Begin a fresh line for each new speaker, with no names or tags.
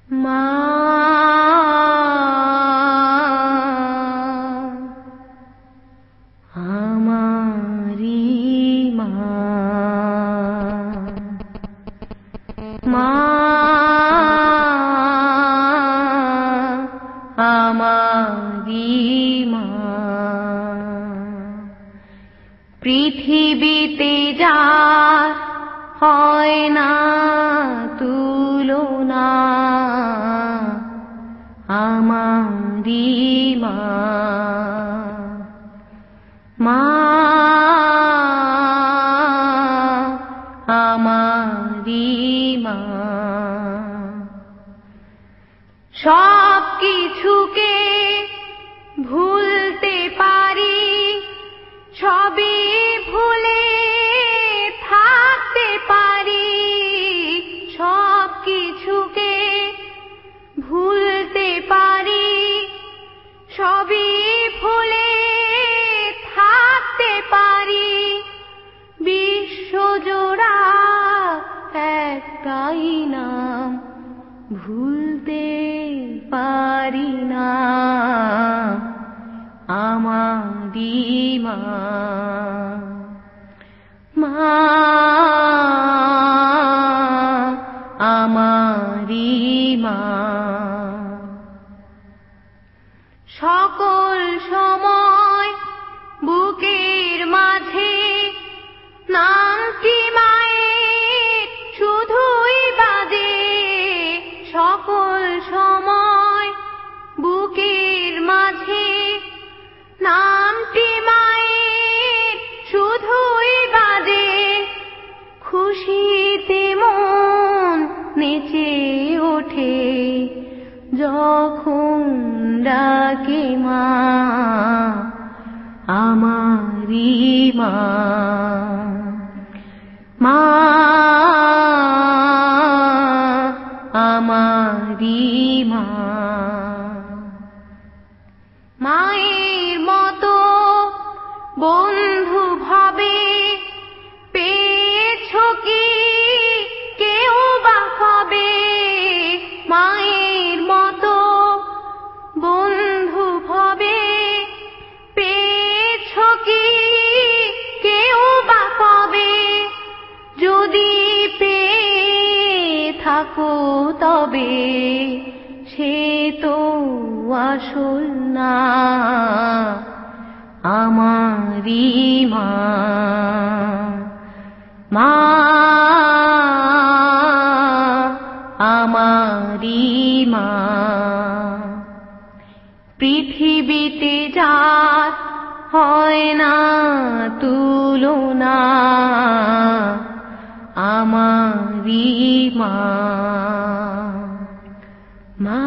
মা আমারি মা, মা আমারি মা। পৃথিবীতে যার হয় না তুলনা, আমারি মা, মা আমারি মা। সব কিছুকে ভুলতে পারি, সবই ভুলে থাকতে পারি। সব কিছুকে ভুলতে পারি, সবই ভুলে থাকতে পারি। বিশ্বজোড়া একটাই নাম, ভুলতে পারি না, আমারি মা, মা আমারি মা। সকল সময় বুকের মাঝে নামটি মায়ের শুধুই বাজে। সকল সময় বুকের মাঝে নামটি মায়ের শুধুই বাজে। খুশিতে মন নেচে ওঠে যখন ডাকে মা, আমারি মা, মা আমারি মা। মায়ের মতো বন্ধু ভাবে পেয়েছো কি কেউ বা কবে? মায়ের মতো বন্ধু ভাবে পেয়েছো কি কেউ বা কবে? যদি পেয়ে থাকো তবে সে তো আসল না, আমারি মা, মা আমারি মা। পৃথিবীতে যার হয় না তুলনা, আমারি মা, মা।